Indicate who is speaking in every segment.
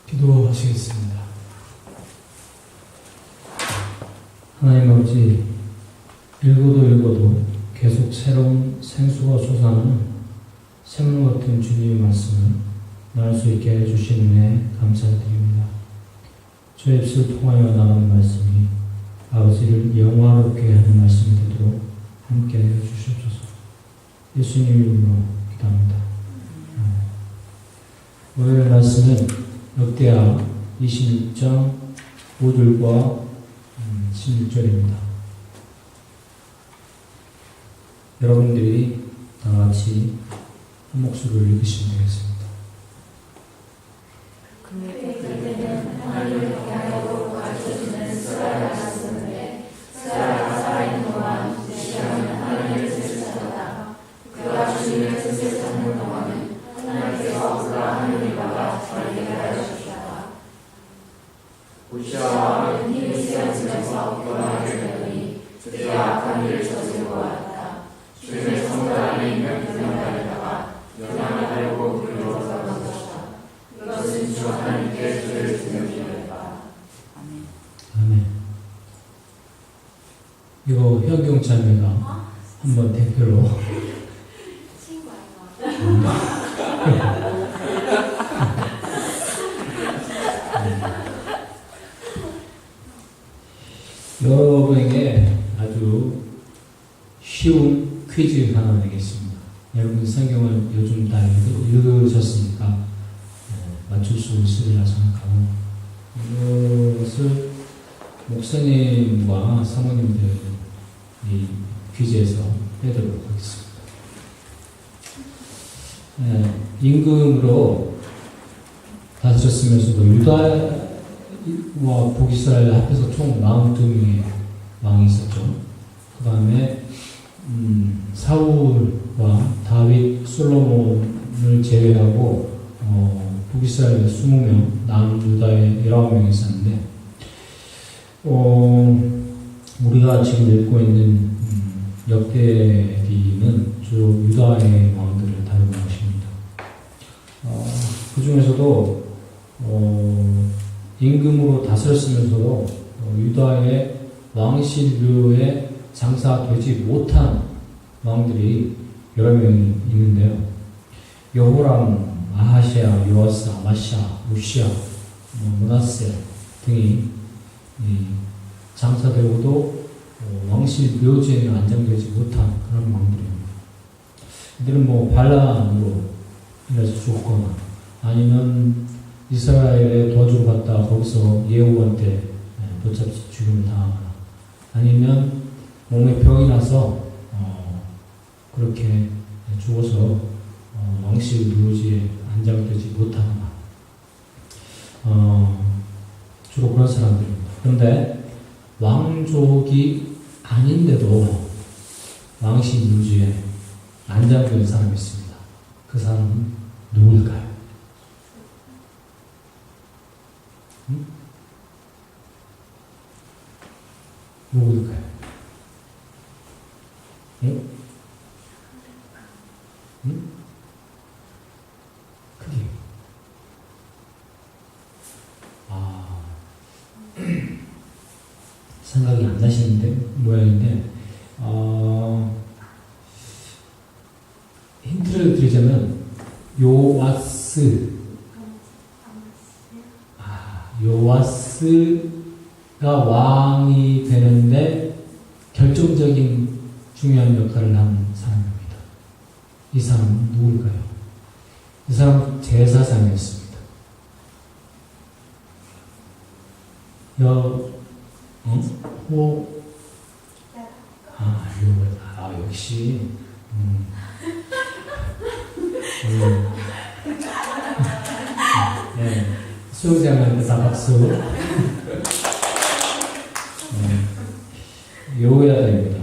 Speaker 1: 기도하시겠습니다. 하나님 아버지, 읽어도 계속 새로운 생수가 솟아나는 생물 같은 주님의 말씀을 나눌 수 있게 해주신 은혜 감사드립니다. 저의 입술 통하여 나가는 말씀이 아버지를 영화롭게 하는 말씀이 되도록 함께 해주시옵소서. 예수님 이름으로 기도합니다. 오늘 말씀은 역대하 26장 5절과 16절입니다. 여러분들이 다 같이 한 목소리로 읽으시면 되겠습니다.
Speaker 2: 그때는 하나님을 향하고 가르쳐주는 스라의 말씀에 스라가 살아있는 동안 시험은 하나님의 뜻을 찾았다. 그가 주님의 뜻을 찾는 동안은 하나님께서 그가 하는 일과 저에게 하셨다. 우시아 왕은 힘이 세워지면서 결혼하게 되더니 그때 악한 일을 저지른 것 같다. 주님의 성전 안에 있는 분향단에다가 영향을 달고 불로 던졌다. 이것은 주 하나님께 죄를 짓는 일이었다.
Speaker 1: 아멘. 이거 현경 자매가 한번 대표로 여러분에게 아주 쉬운 퀴즈 하나 내겠습니다. 여러분 성경을 요즘 다 읽으셨으니까 맞출 수 있으리라 생각하고 이것을 목사님과 사모님들 이 퀴즈에서 빼도록 하겠습니다. 임금으로 다스렸으면서도 유다와 북이스라엘 합해서 총 42명의 왕이 있었죠. 그 다음에 사울과 다윗, 솔로몬을 제외하고 북이스라엘에 20명, 남유다에 19명이 있었는데 우리가 지금 읽고 있는 역대기는 주로 유다의 왕들을 다루는 것입니다. 그 중에서도 임금으로 다스렸으면서도 유다의 왕실묘에 장사되지 못한 왕들이 여러 명이 있는데요. 여호람, 아하시아, 요아스, 아마시아, 우시아, 므낫세 등이 장사되고도 왕실 묘지에는 안정되지 못한 그런 왕들입니다. 이들은 반란으로 인해서 죽거나 아니면 이스라엘에 도와주러 갔다 거기서 예후한테 붙잡지 죽임을 당하거나 아니면 몸에 병이 나서 그렇게 죽어서 왕실 묘지에 안장되지 못하거나 주로 그런 사람들입니다. 그런데 왕족이 아닌데도 왕실 묘지에 안장된 사람이 있습니다. 그 사람은 누구일까요? 누구일까요? 크게. 생각이 안 나시는데, 모양인데, 힌트를 드리자면, 요아스가 왕이 되는데 결정적인 중요한 역할을 한 사람입니다. 이 사람은 누굴까요? 이 사람은 제사장이었습니다. 역시 수영장한테 다 박수. 요야다입니다.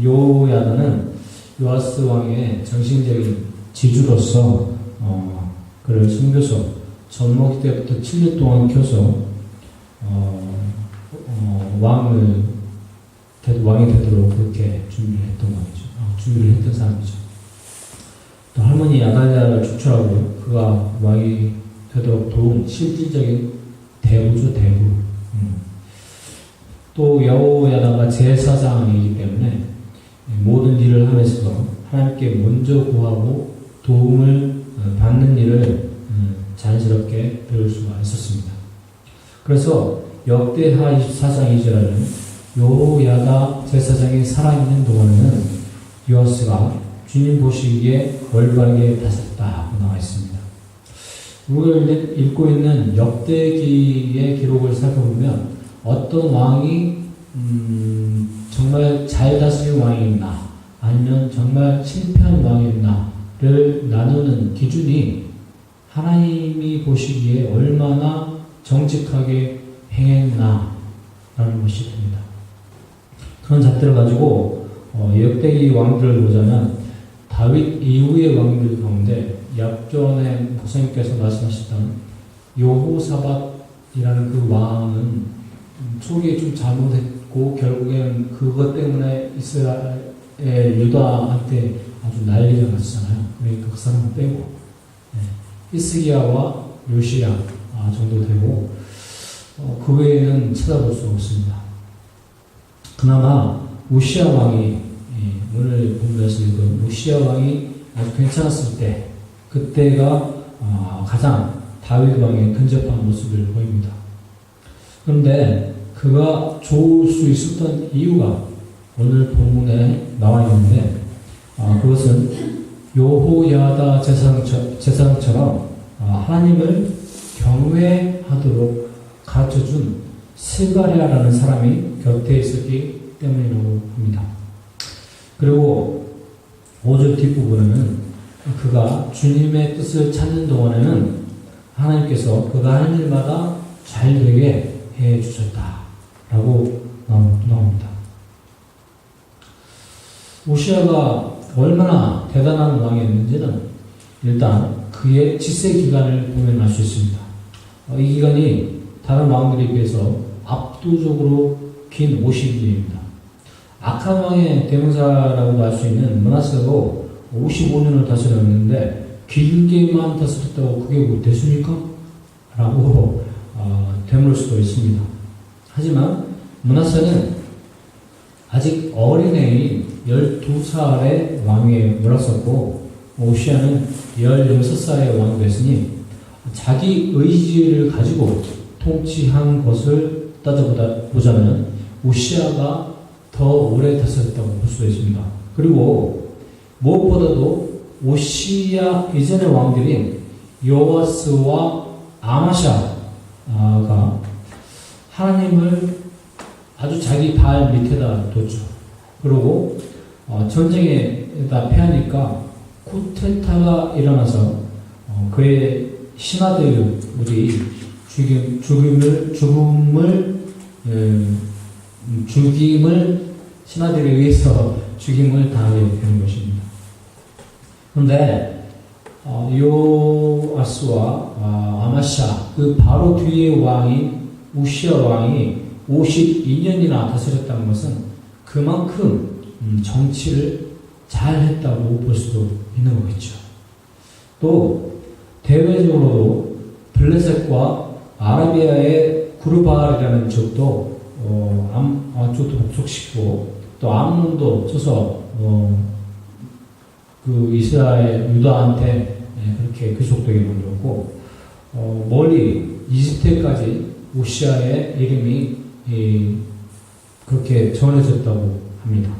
Speaker 1: 요야다는 요아스 왕의 정신적인 지주로서 그를 숨겨서 젖먹이 때부터 7년 동안 켜서 왕이 되도록 그렇게 준비를 했던 거죠. 준비를 했던 사람이죠. 또 할머니 야달랴를 축출하고 그가 왕이 되도록 도운 실질적인 대부죠, 대부. 또 여호야다가 제사장이기 때문에 모든 일을 하면서 하나님께 먼저 구하고 도움을 받는 일을 자연스럽게 배울 수가 있었습니다. 그래서 역대하 24장 2절에는 여호야다 제사장이 살아있는 동안에는 요아스가 주님 보시기에 올바르게 다스렸다고 나와 있습니다. 우리가 읽고 있는 역대기의 기록을 살펴보면 어떤 왕이 정말 잘 다스린 왕이 있나 아니면 정말 실패한 왕이 있나를 나누는 기준이 하나님이 보시기에 얼마나 정직하게 행했나 라는 것이 됩니다. 그런 잣들을 가지고 역대기 왕들을 보자면 다윗 이후의 왕들 가운데 앞전에 목사님께서 말씀하셨던 여호사밧이라는 그 왕은 초기에 좀 잘못했고 결국에는 그것 때문에 이스라엘 유다한테 아주 난리가 났잖아요. 그러니까 그 사람을 빼고 히스기야와 요시야 정도 되고 그 외에는 찾아볼 수 없습니다. 그나마 우시야 왕이 오늘 본문에서 읽은 우시야 왕이 아주 괜찮았을 때 그때가 가장 다윗 왕의 근접한 모습을 보입니다. 그런데 그가 좋을 수 있었던 이유가 오늘 본문에 나와 있는데 그것은 여호야다 제사장처럼 하나님을 경외하도록 가르쳐준 스가랴라는 사람이 곁에 있었기 때문이라고 합니다. 그리고 5절 뒷부분에는 그가 주님의 뜻을 찾는 동안에는 하나님께서 그가 하는 일마다 잘 되게 해 주셨다라고 나옵니다. 우시야가 얼마나 대단한 왕이었는지는 일단 그의治世 기간을 보면 알 수 있습니다. 이 기간이 다른 왕들에 비해서 압도적으로 긴 50년입니다. 악한 왕의 대명사라고도 할 수 있는 므낫세도 55년을 다스렸는데 길게만 다스렸다고 그게 뭐 됐습니까? 라고 되물을 수도 있습니다. 하지만 므낫세는 아직 어린애인 12살의 왕위에 올랐었고 우시야는 16살의 왕이 됐으니 자기 의지를 가지고 통치한 것을 따져보자면 우시야가 더 오래 다스렸다고 볼 수 있습니다. 그리고 무엇보다도 우시야 이전의 왕들인 요아스와 아마샤가 하나님을 아주 자기 발 밑에다 뒀죠. 그리고 전쟁에다 패하니까 쿠데타가 일어나서 그의 신하들이 신하들에 의해서 죽임을 당하게 되는 것입니다. 그런데 요아스와 아마샤 그 바로 뒤의 왕인 우시야 왕이 52년이나 다스렸다는 것은 그만큼 정치를 잘 했다고 볼 수도 있는 거겠죠. 또 대외적으로도 블레셋과 아라비아의 구르바알이라는 적도 쪽도 복속시키고 또 암몬도 쳐서 그 이스라엘 유다한테 그렇게 귀속되게 만들었고 멀리 이집트까지 우시야의 이름이 그렇게 전해졌다고 합니다.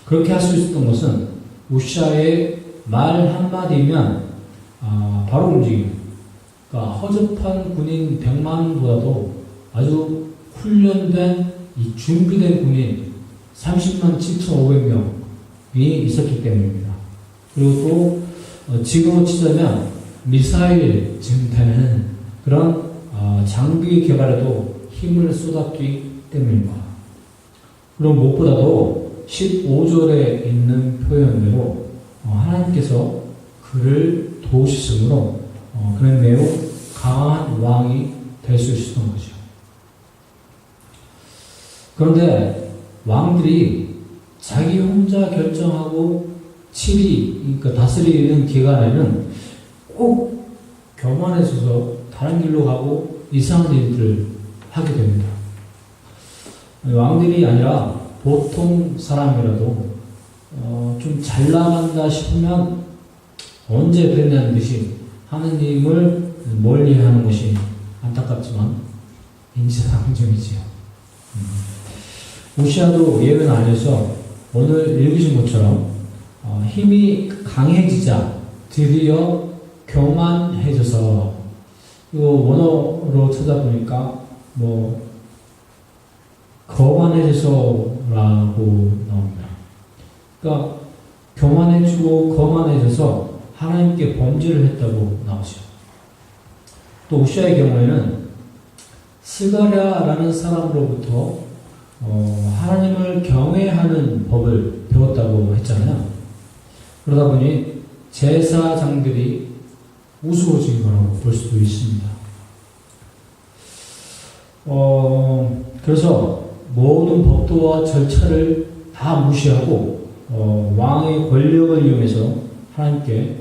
Speaker 1: 그렇게 할 수 있었던 것은 우시야의 말 한마디면 바로 움직이는, 그러니까 허접한 군인 100만보다도 아주 훈련된 준비된 군인 30만 7,500명이 있었기 때문입니다. 그리고 또 지금으로 치자면 미사일쯤 되는 그런 장비 개발에도 힘을 쏟았기 때문입니다. 그럼 무엇보다도 15절에 있는 표현대로 하나님께서 그를 도우셨으므로 그는 매우 강한 왕이 될 수 있었던 거죠. 그런데 왕들이 자기 혼자 결정하고 그러니까 다스리는 기간에는 꼭 교만해져서 다른 길로 가고 이상한 일들을 하게 됩니다. 왕들이 아니라 보통 사람이라도 좀 잘 나간다 싶으면 언제 그랬냐는 듯이 하느님을 멀리하는 것이 안타깝지만 인지상정이지요. 우시아도 예외는 아니어서 오늘 읽으신 것처럼 힘이 강해지자 드디어 교만해져서 이거 원어로 찾아보니까 거만해져서라고 나옵니다. 그러니까 교만해지고 거만해져서 하나님께 범죄를 했다고 나오죠. 또 우시아의 경우에는 스가랴라는 사람으로부터 하나님을 경외하는 법을 배웠다고 했잖아요. 그러다 보니 제사장들이 우스워진 거라고 볼 수도 있습니다. 그래서 모든 법도와 절차를 다 무시하고 왕의 권력을 이용해서 하나님께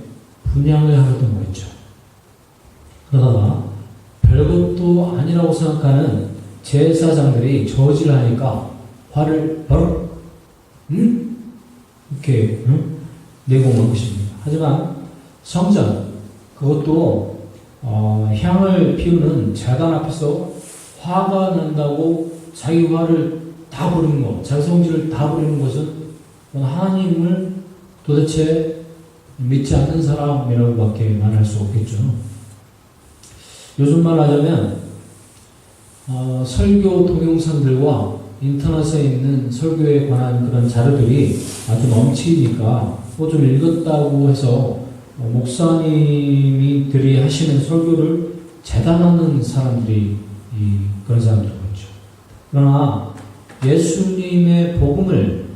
Speaker 1: 분향을 하려던 거였죠. 그러다가 별것도 아니라고 생각하는 제사장들이 저지를 하니까 화를 이렇게 내고 온 것입니다. 하지만 성전, 그것도 향을 피우는 제단 앞에서 화가 난다고 자기 화를 다 부리는 것, 자기 성질을 다 부리는 것은 하나님을 도대체 믿지 않는 사람이라고밖에 말할 수 없겠죠. 요즘 말하자면 설교 동영상들과 인터넷에 있는 설교에 관한 그런 자료들이 아주 넘치니까 좀 읽었다고 해서 목사님들이 하시는 설교를 재단하는 사람들이 그런 사람들이죠. 그러나 예수님의 복음을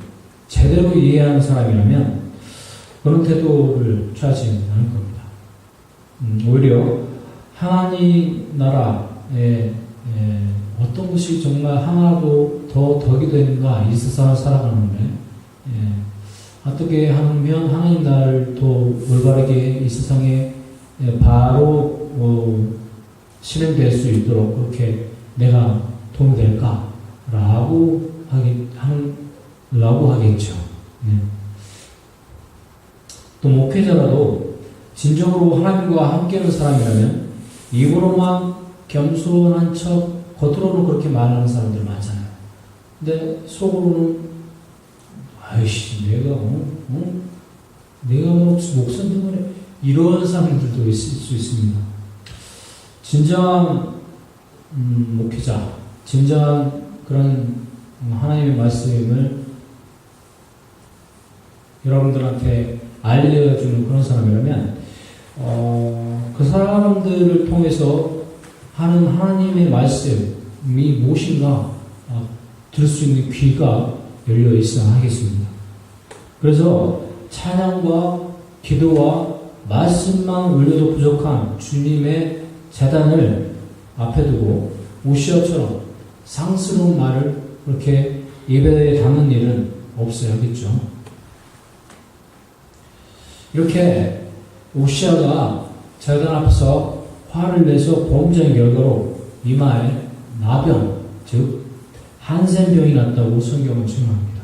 Speaker 1: 제대로 이해하는 사람이라면 그런 태도를 취하지 않을 겁니다. 오히려 하나님 나라에 어떤 것이 정말 하나도 더 덕이 되는가 이 세상을 살아가는데 어떻게 하면 하나님 나라를 더 올바르게 이 세상에 바로 실행될 수 있도록 그렇게 내가 도움이 될까라고 하겠죠. 또 목회자라도 진정으로 하나님과 함께하는 사람이라면 입으로만 겸손한 척 겉으로는 그렇게 말하는 사람들 많잖아요. 근데 속으로는 아이씨 내가 목사님 때문에 이런 사람들도 있을 수 있습니다. 진정한 목회자, 진정한 그런 하나님의 말씀을 여러분들한테 알려주는 그런 사람이라면 그 사람들을 통해서 하는 하나님의 말씀이 무엇인가 들을 수 있는 귀가 열려 있어야 하겠습니다. 그래서 찬양과 기도와 말씀만 올려도 부족한 주님의 제단을 앞에 두고 우시아처럼 상스러운 말을 그렇게 입에 담는 일은 없어야겠죠. 이렇게 우시아가 제단 앞에서 화를 내서 범죄한 결과로 이마에 나병, 즉 한센병이 났다고 성경은 증언합니다.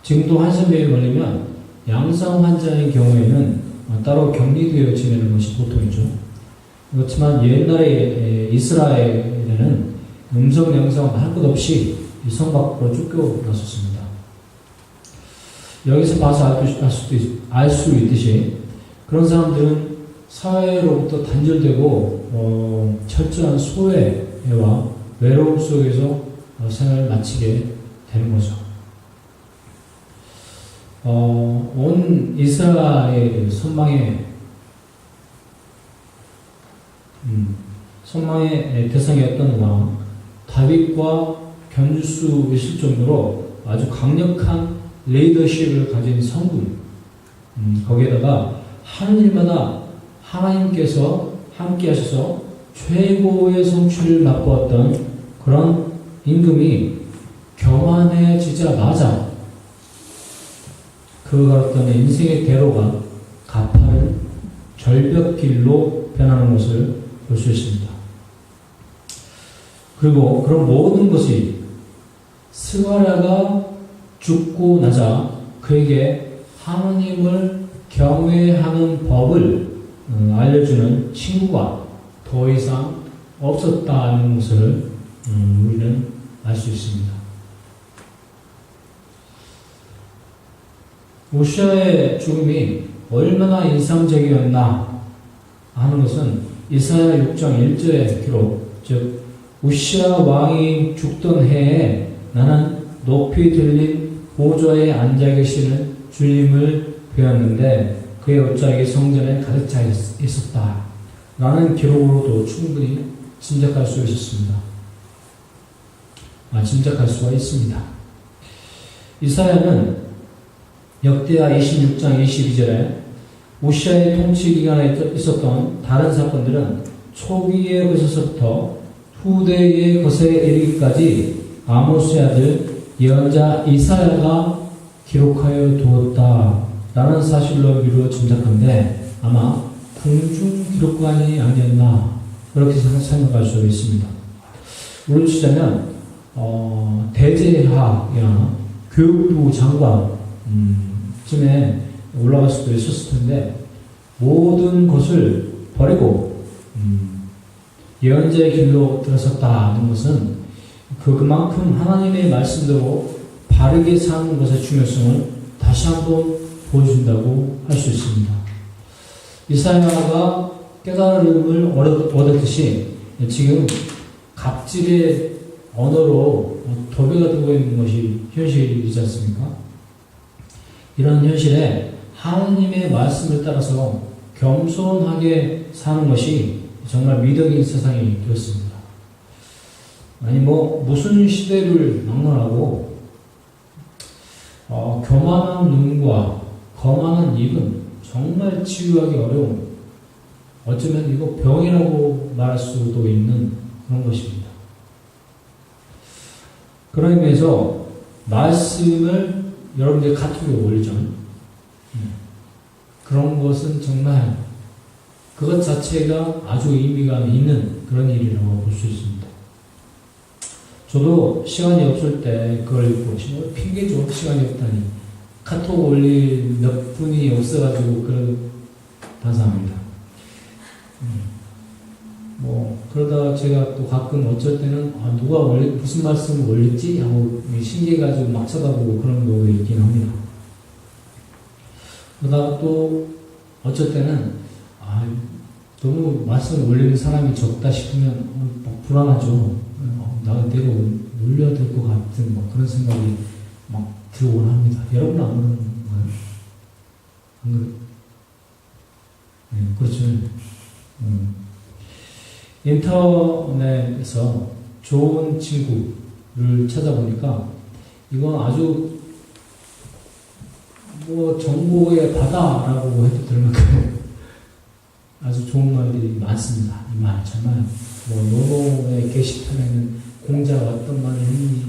Speaker 1: 지금도 한센병에 걸리면 양성 환자의 경우에는 따로 격리되어 지내는 것이 보통이죠. 그렇지만 옛날에 이스라엘에는 음성 양성 할 것 없이 성 밖으로 쫓겨났었습니다. 여기서 봐서 알 수 있듯이 그런 사람들은 사회로부터 단절되고 철저한 소외와 외로움 속에서 생을 마치게 되는 거죠. 온 이스라엘 선망의 대상이었던 왕 다윗과 견줄 수 있을 정도로 아주 강력한 리더십을 가진 성군, 거기에다가 하는 일마다 하나님께서 함께 하셔서 최고의 성취를 맛보았던 그런 임금이 교만해지자마자 그 걸었던 인생의 대로가 가파른 절벽길로 변하는 것을 볼 수 있습니다. 그리고 그런 모든 것이 스가랴가 죽고 나자 그에게 하나님을 경외하는 법을 알려주는 친구가 더 이상 없었다는 것을 우리는 알 수 있습니다. 우시아의 죽음이 얼마나 인상적이었나 하는 것은 이사야 6장 1절의 기록, 즉 우시아 왕이 죽던 해에 나는 높이 들린 보좌에 앉아 계시는 주님을 배웠는데 그의 옷자락이 성전에 가득 차 있었다 라는 기록으로도 충분히 짐작할 수 있었습니다. 짐작할 수가 있습니다. 이사야는 역대하 26장 22절에 우시아의 통치 기간에 있었던 다른 사건들은 초기의 것에서부터 후대의 것에 이르기까지 아모스의 아들 예언자 이사야가 기록하여 두었다 라는 사실로 미루어 짐작한데 아마 궁중 기록관이 아니었나 그렇게 생각할 수 있습니다. 우리로 치자면 대제하나 교육부 장관 쯤에 올라갈 수도 있었을 텐데 모든 것을 버리고 예언자의 길로 들어섰다는 것은 그만큼 하나님의 말씀대로 바르게 사는 것의 중요성을 다시 한번 보여준다고 할 수 있습니다. 이사야가 깨달음을 얻었듯이 지금 갑질의 언어로 도배가 되고 있는 것이 현실이지 않습니까? 이런 현실에 하나님의 말씀을 따라서 겸손하게 사는 것이 정말 미덕인 세상이 되었습니다. 무슨 시대를 막론하고 교만한 눈과 거만한 입은 정말 치유하기 어려운, 어쩌면 이거 병이라고 말할 수도 있는 그런 것입니다. 그런 의미에서 말씀을 여러분들이 카톡에 올리죠. 그런 것은 정말 그것 자체가 아주 의미가 있는 그런 일이라고 볼 수 있습니다. 저도 시간이 없을 때 그걸 읽고 핑계죠. 시간이 없다니. 카톡 올릴 몇 분이 없어가지고 반성합니다. 그러다가 제가 또 가끔 어쩔 때는 누가 무슨 말씀을 올렸지? 하고 신기해가지고 막 쳐다보고 그런 경우도 있긴 합니다. 그러다가 또 어쩔 때는 너무 말씀을 올리는 사람이 적다 싶으면 막 불안하죠. 내가 올려야 될 것 같은 그런 생각이 막 들어오곤 합니다. 여러분은 안 그러는 건가요? 안 그래요? 네, 그렇죠. 인터넷에서 좋은 친구를 찾아보니까 이건 아주 정보의 바다라고 해도 될 만큼 아주 좋은 말들이 많습니다. 이 말 정말 노노의 게시판에는 공자가 어떤 말을 했는지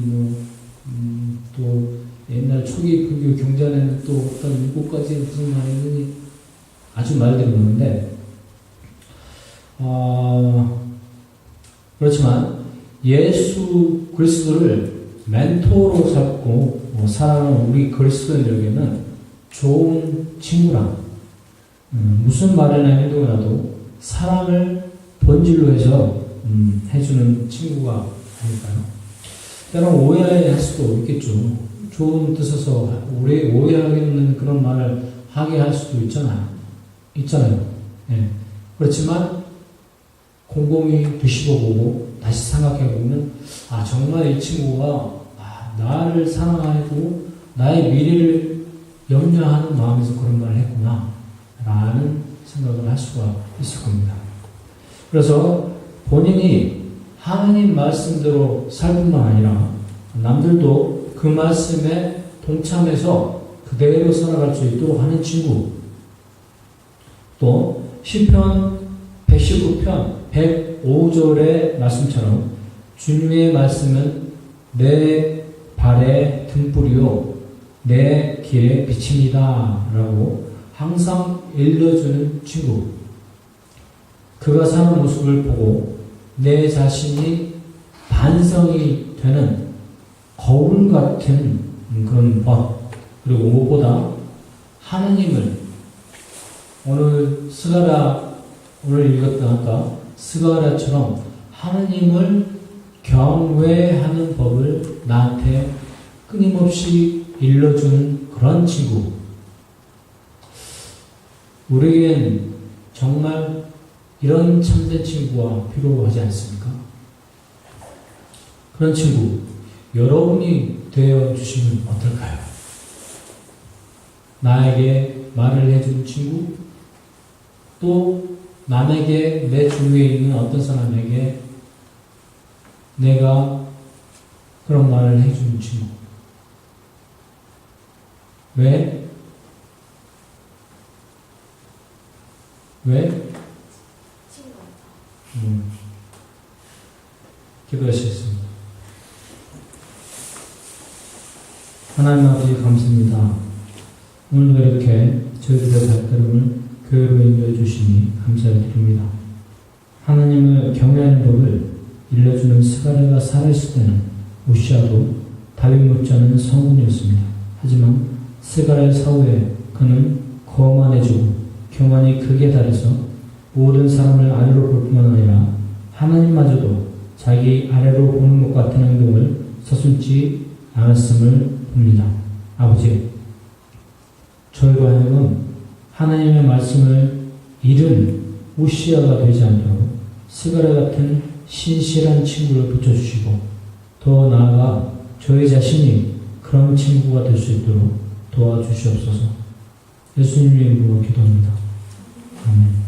Speaker 1: 또 옛날 초기 불교 경전에는 또 어떤 7가지 무슨 말이 있는지 아주 말들이 많은데 그렇지만 예수 그리스도를 멘토로 삼고 살아가는 우리 그리스도인들에게는 좋은 친구랑 무슨 말이나 행동이라도 사랑을 본질로 해서 해주는 친구가 아닐까요? 때론 오해할 수도 있겠죠. 좋은 뜻에서 오해하겠는 그런 말을 하게 할 수도 있잖아요. 네. 그렇지만 곰곰이 뒤집어보고 다시 생각해보면 정말 이 친구가 나를 사랑하고 나의 미래를 염려하는 마음에서 그런 말을 했구나 라는 생각을 할 수가 있을 겁니다. 그래서 본인이 하나님 말씀대로 살 뿐만 아니라 남들도 그 말씀에 동참해서 그대로 살아갈 수 있도록 하는 친구, 또 시편 119편 105절의 말씀처럼 주님의 말씀은 내 발의 등불이요 내 길의 빛입니다 라고 항상 일러주는 친구, 그가 사는 모습을 보고 내 자신이 반성이 되는 거울 같은 그런 법, 그리고 무엇보다 하느님을 오늘 오늘 읽었던 아까 스가랴처럼 하느님을 경외하는 법을 나한테 끊임없이 일러주는 그런 친구. 우리에겐 정말 이런 참된 친구가 필요하지 않습니까? 그런 친구, 여러분이 되어 주시면 어떨까요? 나에게 말을 해주는 친구, 또 남에게 내 주위에 있는 어떤 사람에게 내가 그런 말을 해주는 친구. 왜? 기도하시겠습니다. 하나님 아버지 감사합니다. 오늘도 이렇게 저희들의 발걸음을 교회로 인도해 주시니 감사드립니다. 하나님을 경외하는 법을 일러주는 스가랴가 살아있을 때는 우시아도 다윗 못지않은 성군이었습니다. 하지만 스가랴 사후에 그는 거만해지고 교만이 극에 달해서 모든 사람을 아래로 볼 뿐만 아니라 하나님마저도 자기 아래로 보는 것 같은 행동을 서슴지 않았음을 봅니다. 아버지, 저희로 하여금 하나님의 말씀을 잃은 우시아가 되지 않도록 스가랴 같은 신실한 친구를 붙여주시고 더 나아가 저희 자신이 그런 친구가 될 수 있도록 도와주시옵소서. 예수님 이름으로 기도합니다. 아멘.